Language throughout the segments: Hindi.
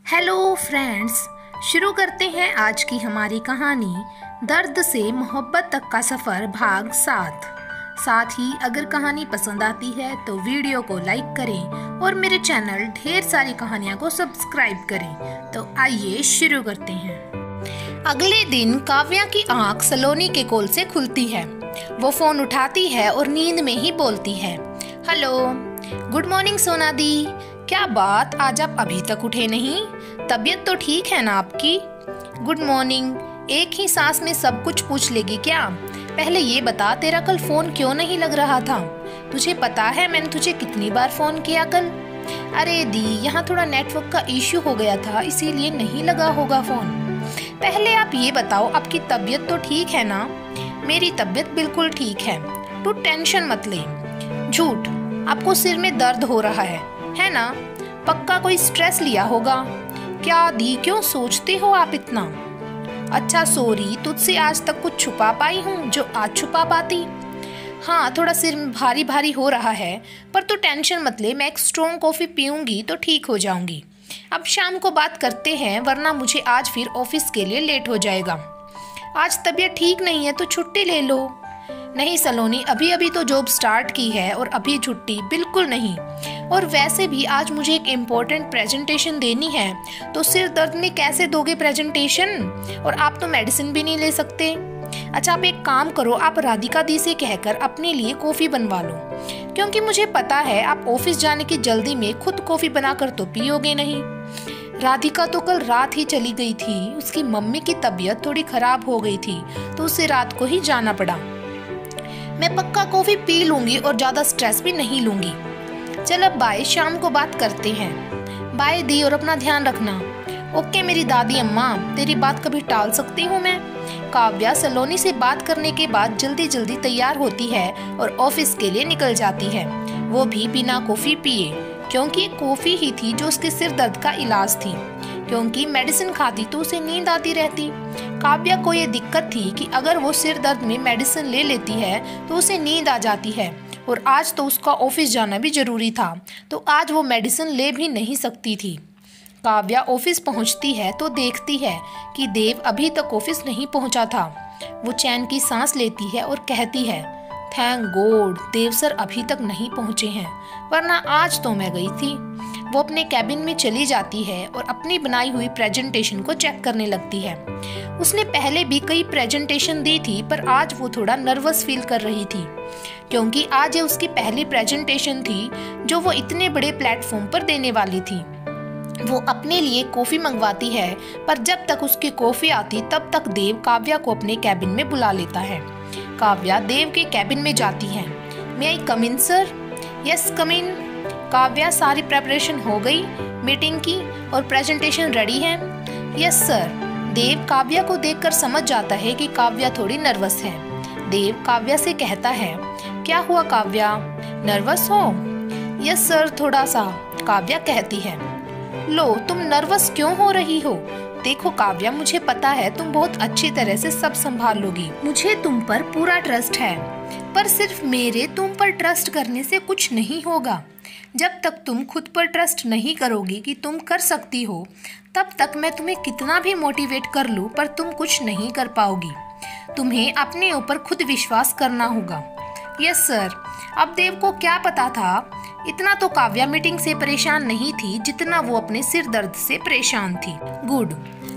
हेलो फ्रेंड्स, शुरू करते हैं आज की हमारी कहानी दर्द से मोहब्बत तक का सफ़र भाग 7। साथ ही अगर कहानी पसंद आती है तो वीडियो को लाइक करें और मेरे चैनल ढेर सारी कहानियाँ को सब्सक्राइब करें। तो आइए शुरू करते हैं। अगले दिन काव्या की आंख सलोनी के कॉल से खुलती है। वो फ़ोन उठाती है और नींद में ही बोलती है, हेलो, गुड मॉर्निंग सोना दी। क्या बात, आज आप अभी तक उठे नहीं? तबीयत तो ठीक है ना आपकी? Good morning. एक ही सांस में सब कुछ पूछ लेगी क्या? पहले ये बता, तेरा कल फोन क्यों नहीं लग रहा था? तुझे पता है मैंने तुझे कितनी बार फोन किया कल? अरे दी, यहाँ थोड़ा नेटवर्क का इश्यू हो गया था, इसीलिए नहीं लगा होगा फोन। पहले आप ये बताओ, आपकी तबीयत तो ठीक है ना? मेरी तबीयत बिल्कुल ठीक है, तू टेंशन मत ले। झूठ, आपको सिर में दर्द हो रहा है ना? पक्का कोई स्ट्रेस लिया होगा। क्या दी, क्यों सोचते हो आप इतना? अच्छा सॉरी, तुझसे आज तक कुछ छुपा पाई हूँ जो आज छुपा पाती? हाँ, थोड़ा सिर में भारी भारी हो रहा है, पर तू टेंशन मत ले, मैं एक स्ट्रॉन्ग कॉफ़ी पीऊँगी तो ठीक हो जाऊँगी। अब शाम को बात करते हैं, वरना मुझे आज फिर ऑफिस के लिए लेट हो जाएगा। आज तबीयत ठीक नहीं है तो छुट्टी ले लो। नहीं सलोनी, अभी अभी तो जॉब स्टार्ट की है और अभी छुट्टी बिल्कुल नहीं। और वैसे भी आज मुझे एक इम्पोर्टेंट प्रेजेंटेशन देनी है, तो सिर दर्द में कैसे दोगे प्रेजेंटेशन? और आप तो मेडिसिन भी नहीं ले सकते। अच्छा, आप एक काम करो, आप राधिका दी से कहकर अपने लिए कॉफ़ी बनवा लो, क्योंकि मुझे पता है आप ऑफिस जाने की जल्दी में खुद कॉफ़ी बनाकर तो पियोगे नहीं। राधिका तो कल रात ही चली गई थी, उसकी मम्मी की तबीयत थोड़ी खराब हो गई थी तो उसे रात को ही जाना पड़ा। मैं पक्का कॉफ़ी पी लूँगी और ज़्यादा स्ट्रेस भी नहीं लूँगी। चलो बाय, शाम को बात करते हैं। बाय दी, और अपना ध्यान रखना। ओके मेरी दादी अम्मा, तेरी बात कभी टाल सकती हूँ मैं? काव्या सलोनी से बात करने के बाद जल्दी जल्दी तैयार होती है और ऑफिस के लिए निकल जाती है, वो भी बिना कॉफ़ी पिए, क्योंकि ये कॉफ़ी ही थी जो उसके सिर दर्द का इलाज थी, क्योंकि मेडिसिन खाती तो उसे नींद आती रहती। काव्या को ये दिक्कत थी कि अगर वो सिर दर्द में मेडिसिन ले लेती है तो उसे नींद आ जाती है, और आज तो उसका ऑफिस जाना भी जरूरी था, तो आज वो मेडिसिन ले भी नहीं सकती थी। काव्या ऑफिस पहुंचती है तो देखती है कि देव अभी तक ऑफिस नहीं पहुंचा था। वो चैन की सांस लेती है और कहती है, थैंक गॉड, देव सर अभी तक नहीं पहुंचे हैं, वरना आज तो मैं गई थी। वो अपने कैबिन में चली जाती है और अपनी बनाई हुई प्रेजेंटेशन को चेक करने लगती है। उसने पहले भी कई प्रेजेंटेशन दी थी, पर आज वो थोड़ा नर्वस फील कर रही थी, क्योंकि आज ये उसकी पहली प्रेजेंटेशन थी जो वो इतने बड़े प्लेटफॉर्म पर देने वाली थी। वो अपने लिए कॉफ़ी मंगवाती है, पर जब तक उसकी कॉफ़ी आती तब तक देव काव्या को अपने कैबिन में बुला लेता है। काव्या देव के कैबिन में जाती है। May I come in sir? Yes come in. Kavya, सारी प्रेपरेशन हो गई मीटिंग की और प्रेजेंटेशन रेडी है? Yes sir. देव काव्या को देखकर समझ जाता है कि काव्या थोड़ी नर्वस है। देव काव्या से कहता है, क्या हुआ काव्या, नर्वस हो? यस सर, थोड़ा सा, काव्या कहती है। लो, तुम नर्वस क्यों हो रही हो? देखो काव्या, मुझे पता है तुम बहुत अच्छी तरह से सब संभाल लोगी, मुझे तुम पर पूरा ट्रस्ट है, पर सिर्फ मेरे तुम पर ट्रस्ट करने से कुछ नहीं होगा। जब तक तुम खुद पर ट्रस्ट नहीं करोगी कि तुम कर सकती हो, तब तक मैं तुम्हें कितना भी मोटिवेट कर लूँ, पर तुम कुछ नहीं कर पाओगी। तुम्हें अपने ऊपर खुद विश्वास करना होगा। Yes sir. अब देव को क्या पता था, इतना तो काव्या मीटिंग से परेशान नहीं थी जितना वो अपने सिर दर्द से परेशान थी। गुड,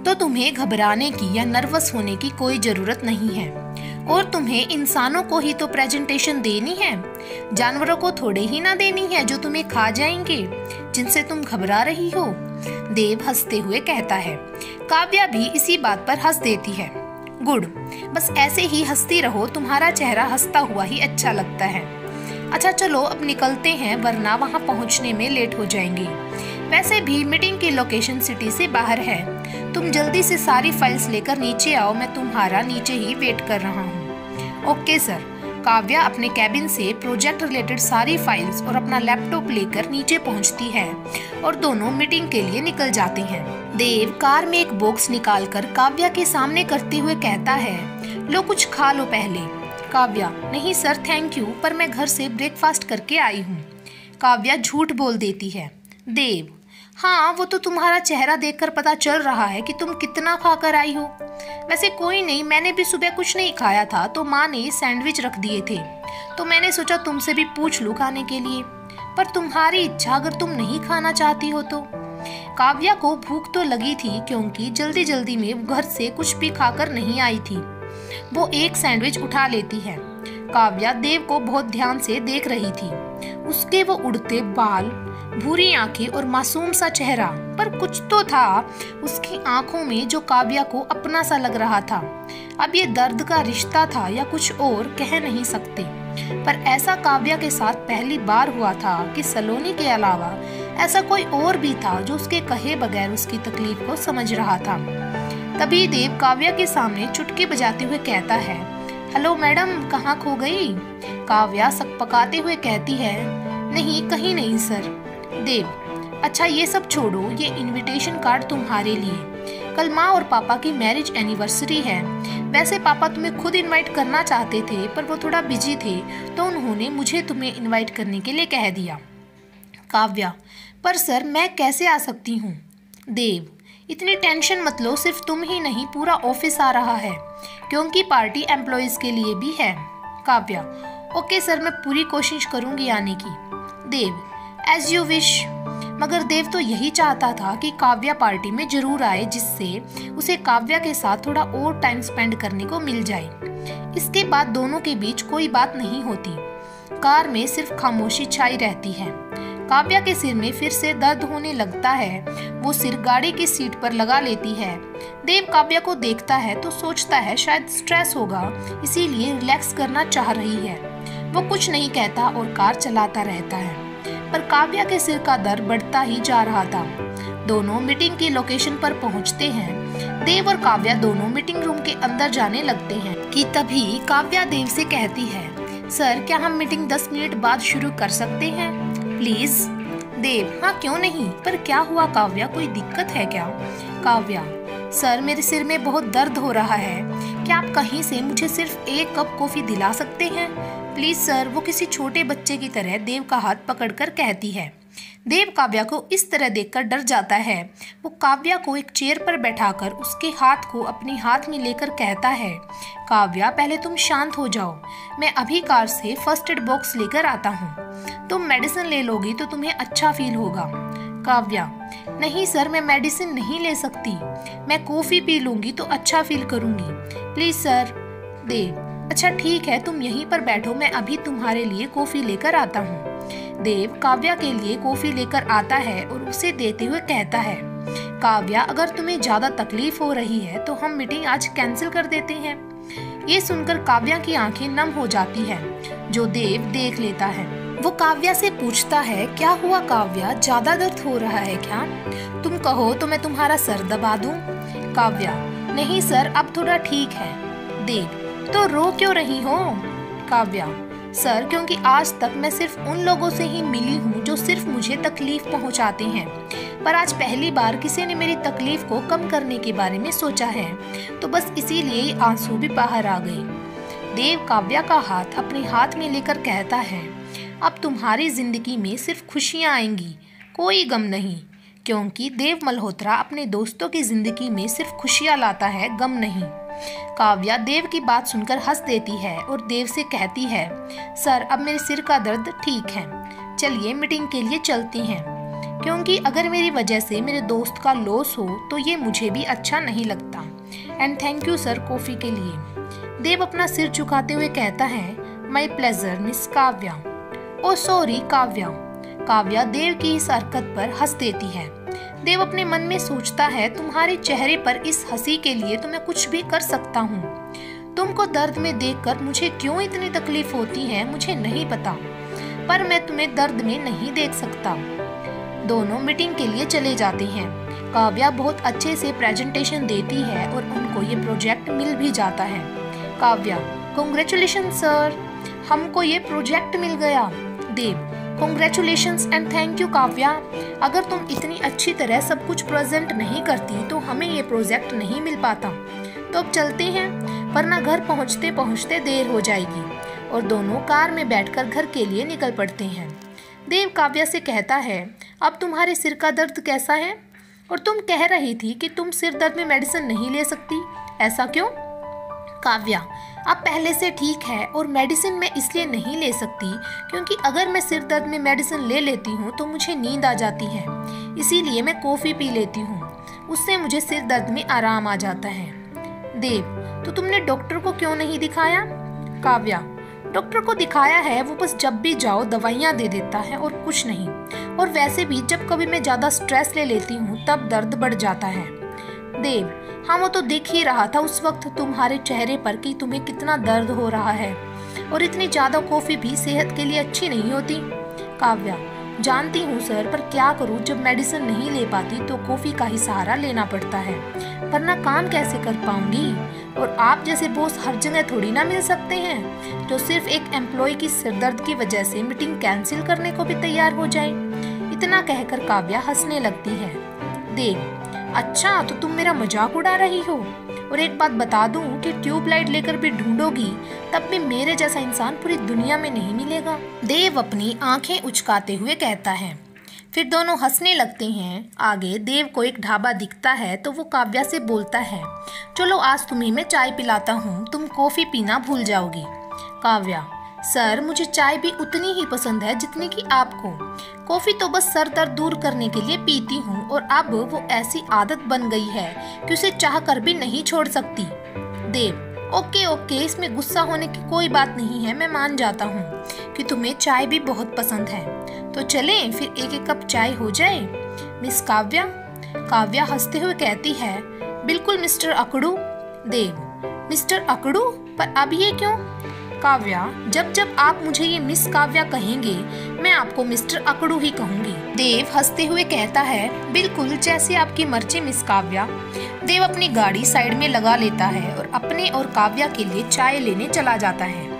तो तुम्हें घबराने की या नर्वस होने की कोई जरूरत नहीं है, और तुम्हें इंसानों को ही तो प्रेजेंटेशन देनी है, जानवरों को थोड़े ही ना देनी है जो तुम्हें खा जाएंगे, जिनसे तुम घबरा रही हो। देव हंसते हुए कहता है। काव्या भी इसी बात पर हंस देती है। गुड, बस ऐसे ही हंसती रहो, तुम्हारा चेहरा हंसता हुआ ही अच्छा लगता है। अच्छा चलो अब निकलते हैं, वरना वहाँ पहुँचने में लेट हो जाएंगे। वैसे भी मीटिंग की लोकेशन सिटी से बाहर है, तुम जल्दी से सारी फाइल्स लेकर नीचे आओ, मैं तुम्हारा नीचे ही वेट कर रहा हूँ। Okay sir. काव्या अपने कैबिन से प्रोजेक्ट रिलेटेड सारी फाइल्स और अपना लैपटॉप लेकर नीचे पहुँचती है और दोनों मीटिंग के लिए निकल जाते हैं। देव कार में एक बॉक्स निकालकर काव्या के सामने करते हुए कहता है, लो कुछ खा लो पहले। काव्या, नहीं सर थैंक यू, पर मैं घर से ब्रेकफास्ट करके आई हूँ। काव्या झूठ बोल देती है। देव, हाँ, वो तो तुम्हारा चेहरा देखकर पता चल रहा है कि तुम कितना खाकर आई हो। वैसे कोई नहीं, मैंने भी सुबह कुछ नहीं खाया था तो माँ ने सैंडविच रख दिए थे, तो मैंने सोचा तुमसे भी पूछ लूँ खाने के लिए। पर तुम्हारी इच्छा, अगर तुम नहीं खाना चाहती हो तो। काव्या को भूख तो लगी थी क्योंकि जल्दी जल्दी में घर से कुछ भी खाकर नहीं आई थी। वो एक सैंडविच उठा लेती है। काव्या देव को बहुत ध्यान से देख रही थी। उसके वो उड़ते बाल, भूरी आंखें और मासूम सा चेहरा, पर कुछ तो था उसकी आंखों में जो काव्या को अपना सा लग रहा था। अब ये दर्द का रिश्ता था या कुछ और, कह नहीं सकते, पर ऐसा काव्या के साथ पहली बार हुआ था कि सलोनी के अलावा ऐसा कोई और भी था जो उसके कहे बगैर उसकी तकलीफ को समझ रहा था। तभी देव काव्या के सामने चुटकी बजाते हुए कहता है, हेलो मैडम, कहाँ खो गई? काव्या सकपकाते हुए कहती है, नहीं, कहीं नहीं सर। देव, अच्छा ये सब छोड़ो, ये इनविटेशन कार्ड तुम्हारे लिए। कल माँ और पापा की मैरिज एनिवर्सरी है। वैसे पापा तुम्हें खुद इनवाइट करना चाहते थे पर वो थोड़ा बिजी थे, तो उन्होंने मुझे तुम्हें इनवाइट करने के लिए कह दिया। काव्या, पर सर मैं कैसे आ सकती हूँ? देव, इतनी टेंशन मत लो, सिर्फ तुम ही नहीं पूरा ऑफिस आ रहा है, क्योंकि पार्टी एम्प्लॉयज के लिए भी है। काव्या, ओके सर, मैं पूरी कोशिश करूंगी आने की। देव, एज यू विश। मगर देव तो यही चाहता था कि काव्या पार्टी में जरूर आए, जिससे उसे काव्या के साथ थोड़ा और टाइम स्पेंड करने को मिल जाए। इसके बाद दोनों के बीच कोई बात नहीं होती। कार में सिर्फ खामोशी छाई रहती है। काव्या के सिर में फिर से दर्द होने लगता है। वो सिर गाड़ी की सीट पर लगा लेती है। देव काव्या को देखता है तो सोचता है शायद स्ट्रेस होगा, इसीलिए रिलैक्स करना चाह रही है। वो कुछ नहीं कहता और कार चलाता रहता है, पर काव्या के सिर का दर्द बढ़ता ही जा रहा था। दोनों मीटिंग की लोकेशन पर पहुंचते हैं। देव और काव्या दोनों मीटिंग रूम के अंदर जाने लगते हैं कि तभी काव्या देव से कहती है, सर क्या हम मीटिंग 10 मिनट बाद शुरू कर सकते हैं प्लीज? देव, हाँ क्यों नहीं, पर क्या हुआ काव्या, कोई दिक्कत है क्या? काव्या, सर मेरे सिर में बहुत दर्द हो रहा है, क्या आप कहीं से मुझे सिर्फ एक कप कॉफी दिला सकते हैं प्लीज सर? वो किसी छोटे बच्चे की तरह देव का हाथ पकड़कर कहती है। देव काव्या को इस तरह देखकर डर जाता है। वो काव्या को एक चेयर पर बैठाकर उसके हाथ को अपने हाथ में लेकर कहता है, काव्या पहले तुम शांत हो जाओ, मैं अभी कार से फर्स्ट एड बॉक्स लेकर आता हूँ, तुम मेडिसिन ले लोगी तो तुम्हें अच्छा फील होगा। काव्या, नहीं सर मैं मेडिसिन नहीं ले सकती, मैं कॉफी पी लूंगी तो अच्छा फील करूंगी, प्लीज सर। देव, अच्छा ठीक है, तुम यहीं पर बैठो, मैं अभी तुम्हारे लिए कॉफी लेकर आता हूँ। देव काव्या के लिए कॉफी लेकर आता है और उसे देते हुए कहता है, काव्या अगर तुम्हें ज्यादा तकलीफ हो रही है तो हम मीटिंग आज कैंसिल कर देते हैं। ये सुनकर काव्या की आंखें नम हो जाती है, जो देव देख लेता है। वो काव्या से पूछता है, क्या हुआ काव्या, ज्यादा दर्द हो रहा है क्या? तुम कहो तो मैं तुम्हारा सर दबा दूं? काव्या, नहीं सर अब थोड़ा ठीक है। देव, तो रो क्यों रही हो? काव्या, सर क्योंकि आज तक मैं सिर्फ उन लोगों से ही मिली हूँ जो सिर्फ मुझे तकलीफ पहुँचाते हैं, पर आज पहली बार किसी ने मेरी तकलीफ को कम करने के बारे में सोचा है, तो बस इसीलिए आंसू भी बाहर आ गए। देव काव्या का हाथ अपने हाथ में लेकर कहता है, अब तुम्हारी जिंदगी में सिर्फ खुशियाँ आएंगी, कोई गम नहीं, क्योंकि देव मल्होत्रा अपने दोस्तों की जिंदगी में सिर्फ खुशियाँ लाता है, गम नहीं। काव्या देव की बात सुनकर हंस देती है और देव से कहती है, सर अब मेरे सिर का दर्द ठीक है, चलिए मीटिंग के लिए चलते हैं, क्योंकि अगर मेरी वजह से मेरे दोस्त का लॉस हो तो ये मुझे भी अच्छा नहीं लगता। And thank you sir coffee के लिए। देव अपना सिर झुकाते हुए कहता है, my pleasure miss Kavya. Oh sorry Kavya. Kavya Dev की इस हरकत पर हंस देती है। देव अपने मन में सोचता है, तुम्हारे चेहरे पर इस हंसी के लिए तो मैं कुछ भी कर सकता हूँ। तुमको दर्द में देखकर मुझे क्यों इतनी तकलीफ होती है मुझे नहीं पता, पर मैं तुम्हें दर्द में नहीं देख सकता। दोनों मीटिंग के लिए चले जाते हैं। काव्या बहुत अच्छे से प्रेजेंटेशन देती है और उनको ये प्रोजेक्ट मिल भी जाता है। काव्या, कांग्रेचुलेशन सर, हमको ये प्रोजेक्ट मिल गया। Dev, congratulations and thank you Kavya, अगर तुम इतनी अच्छी तरह सब कुछ प्रेजेंट नहीं करती तो हमें ये प्रोजेक्ट नहीं मिल पाता। तो अब चलते हैं, वरना घर पहुंचते पहुंचते देर हो जाएगी। और दोनों कार में बैठकर घर के लिए निकल पड़ते हैं। देव काव्या से कहता है, अब तुम्हारे सिर का दर्द कैसा है? और तुम कह रही थी कि तुम सिर दर्द में मेडिसिन नहीं ले सकती, ऐसा क्यों? काव्या, अब पहले से ठीक है और मेडिसिन मैं इसलिए नहीं ले सकती क्योंकि अगर मैं सिर दर्द में मेडिसिन ले लेती हूँ तो मुझे नींद आ जाती है, इसीलिए मैं कॉफ़ी पी लेती हूँ, उससे मुझे सिर दर्द में आराम आ जाता है। देव, तो तुमने डॉक्टर को क्यों नहीं दिखाया? काव्या, डॉक्टर को दिखाया है, वो बस जब भी जाओ दवाइयाँ दे देता है और कुछ नहीं, और वैसे भी जब कभी मैं ज़्यादा स्ट्रेस ले लेती हूँ तब दर्द बढ़ जाता है। देव, हाँ वो तो दिख ही रहा था उस वक्त तुम्हारे चेहरे पर कि तुम्हें कितना दर्द हो रहा है, और इतनी ज़्यादा कॉफ़ी भी सेहत के लिए अच्छी नहीं होती। काव्या, जानती हूँ सर, पर क्या करूँ, जब मेडिसिन नहीं ले पाती तो कॉफ़ी का ही सहारा लेना पड़ता है, वरना काम कैसे कर पाऊंगी? और आप जैसे बॉस हर जगह थोड़ी ना मिल सकते हैं जो सिर्फ एक एम्प्लॉय की सिरदर्द की वजह से मीटिंग कैंसिल करने को भी तैयार हो जाए। इतना कहकर काव्या हंसने लगती है। देव, अच्छा तो तुम मेरा मजाक उड़ा रही हो? और एक बात बता दूं कि ट्यूबलाइट लेकर भी ढूंढोगी तब भी मेरे जैसा इंसान पूरी दुनिया में नहीं मिलेगा। देव अपनी आंखें उचकाते हुए कहता है। फिर दोनों हंसने लगते हैं। आगे देव को एक ढाबा दिखता है तो वो काव्या से बोलता है, चलो आज तुम्हें मैं चाय पिलाता हूँ, तुम कॉफ़ी पीना भूल जाओगी। काव्या, सर मुझे चाय भी उतनी ही पसंद है जितनी कि आपको, कॉफ़ी तो बस सर दर्द दूर करने के लिए पीती हूँ और अब वो ऐसी आदत बन गई है कि उसे चाह कर भी नहीं छोड़ सकती। देव, ओके ओके, इसमें गुस्सा होने की कोई बात नहीं है, मैं मान जाता हूँ कि तुम्हें चाय भी बहुत पसंद है, तो चलें फिर एक एक कप चाय हो जाए। मिस काव्या? काव्या हंसते हुए कहती है, बिल्कुल मिस्टर अकड़ू। देव, मिस्टर अकड़ू? पर अब ये क्यों? काव्या, जब जब आप मुझे ये मिस काव्या कहेंगे मैं आपको मिस्टर अकड़ू ही कहूंगी। देव हंसते हुए कहता है, बिल्कुल जैसे आपकी मर्जी मिस काव्या। देव अपनी गाड़ी साइड में लगा लेता है और अपने और काव्या के लिए चाय लेने चला जाता है।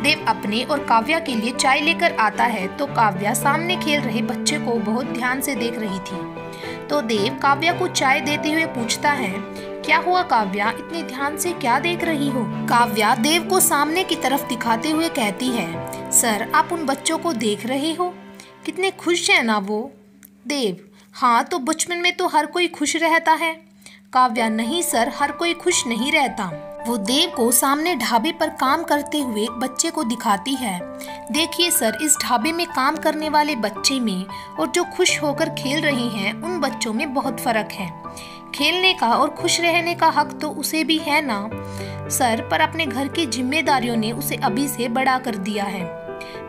देव अपने और काव्या के लिए चाय लेकर आता है तो काव्या सामने खेल रहे बच्चे को बहुत ध्यान से देख रही थी। तो देव काव्या को चाय देते हुए पूछता है, क्या हुआ काव्या, इतनी ध्यान से क्या देख रही हो? काव्या देव को सामने की तरफ दिखाते हुए कहती है, सर आप उन बच्चों को देख रहे हो, कितने खुश हैं ना वो। देव, हाँ तो बचपन में तो हर कोई खुश रहता है। काव्या, नहीं सर, हर कोई खुश नहीं रहता। वो देव को सामने ढाबे पर काम करते हुए एक बच्चे को दिखाती है। देखिए सर, इस ढाबे में काम करने वाले बच्चे में और जो खुश होकर खेल रहे हैं उन बच्चों में बहुत फर्क है। खेलने का और खुश रहने का हक तो उसे भी है ना सर, पर अपने घर की जिम्मेदारियों ने उसे अभी से बड़ा कर दिया है।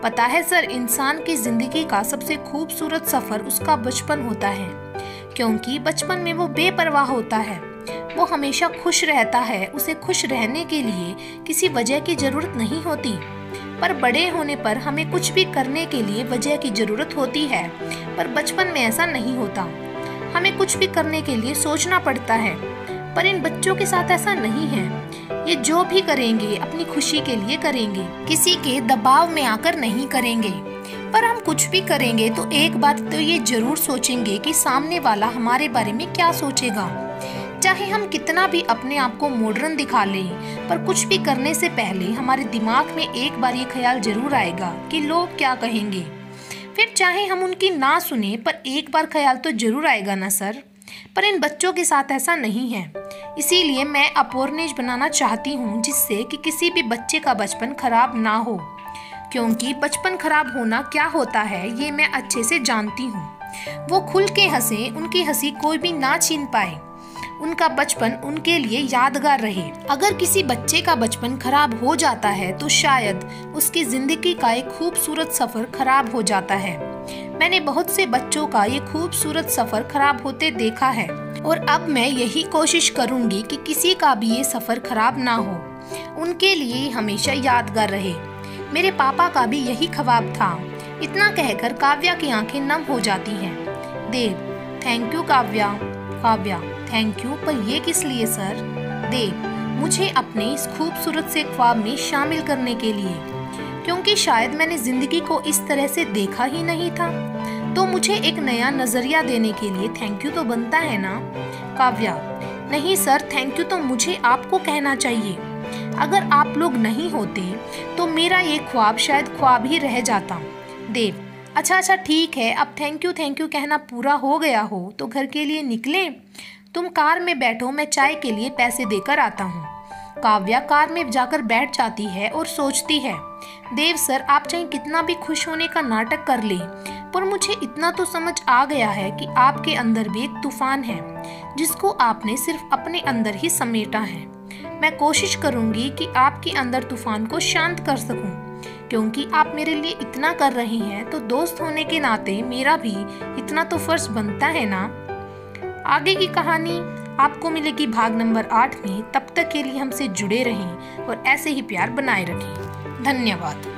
पता है सर, इंसान की जिंदगी का सबसे खूबसूरत सफर उसका बचपन होता है, क्योंकि बचपन में वो बेपरवाह होता है, वो हमेशा खुश रहता है, उसे खुश रहने के लिए किसी वजह की जरूरत नहीं होती। पर बड़े होने पर हमें कुछ भी करने के लिए वजह की जरूरत होती है, पर बचपन में ऐसा नहीं होता, हमें कुछ भी करने के लिए सोचना पड़ता है। पर इन बच्चों के साथ ऐसा नहीं है, ये जो भी करेंगे अपनी खुशी के लिए करेंगे, किसी के दबाव में आकर नहीं करेंगे। पर हम कुछ भी करेंगे तो एक बात तो ये जरूर सोचेंगे कि सामने वाला हमारे बारे में क्या सोचेगा। चाहे हम कितना भी अपने आप को मॉडर्न दिखा लें, पर कुछ भी करने से पहले हमारे दिमाग में एक बार ये ख्याल जरूर आएगा कि लोग क्या कहेंगे। फिर चाहे हम उनकी ना सुने, पर एक बार ख्याल तो जरूर आएगा ना सर। पर इन बच्चों के साथ ऐसा नहीं है, इसीलिए मैं अवेयरनेस बनाना चाहती हूँ जिससे कि किसी भी बच्चे का बचपन खराब ना हो, क्योंकि बचपन खराब होना क्या होता है ये मैं अच्छे से जानती हूँ। वो खुल के हंसे, उनकी हंसी कोई भी ना छीन पाए, उनका बचपन उनके लिए यादगार रहे। अगर किसी बच्चे का बचपन खराब हो जाता है तो शायद उसकी जिंदगी का एक खूबसूरत सफर खराब हो जाता है। मैंने बहुत से बच्चों का ये खूबसूरत सफर खराब होते देखा है और अब मैं यही कोशिश करूंगी कि किसी का भी ये सफर खराब ना हो, उनके लिए हमेशा यादगार रहे। मेरे पापा का भी यही ख्वाब था। इतना कहकर काव्या की आंखें नम हो जाती हैं। Dev, thank you Kavya. Kavya, thank you, पर ये किस लिए सर? देव, मुझे अपने इस खूबसूरत से ख्वाब में शामिल करने के लिए, क्योंकि शायद मैंने जिंदगी को इस तरह से देखा ही नहीं था, तो मुझे एक नया नजरिया देने के लिए थैंक यू तो बनता है ना। काव्या, नहीं सर, थैंक यू तो मुझे आपको कहना चाहिए। अगर आप लोग नहीं होते तो मेरा ये ख्वाब शायद ख्वाब ही रह जाता। देव, अच्छा ठीक है, अब थैंक यू कहना पूरा हो गया हो तो घर के लिए निकलें। तुम कार में बैठो, मैं चाय के लिए पैसे देकर आता हूँ। काव्या कार में जाकर बैठ जाती है और सोचती है, देव सर आप चाहे कितना भी खुश होने का नाटक कर लें, पर मुझे इतना तो समझ आ गया है कि आपके अंदर भी एक तूफान है जिसको आपने सिर्फ अपने अंदर ही समेटा है। मैं कोशिश करूंगी कि आपके अंदर तूफान को शांत कर सकूं, क्योंकि आप मेरे लिए इतना कर रही हैं तो दोस्त होने के नाते मेरा भी इतना तो फर्ज बनता है ना। आगे की कहानी आपको मिलेगी भाग नंबर 8 में। तब तक के लिए हमसे जुड़े रहें और ऐसे ही प्यार बनाए रखें। धन्यवाद।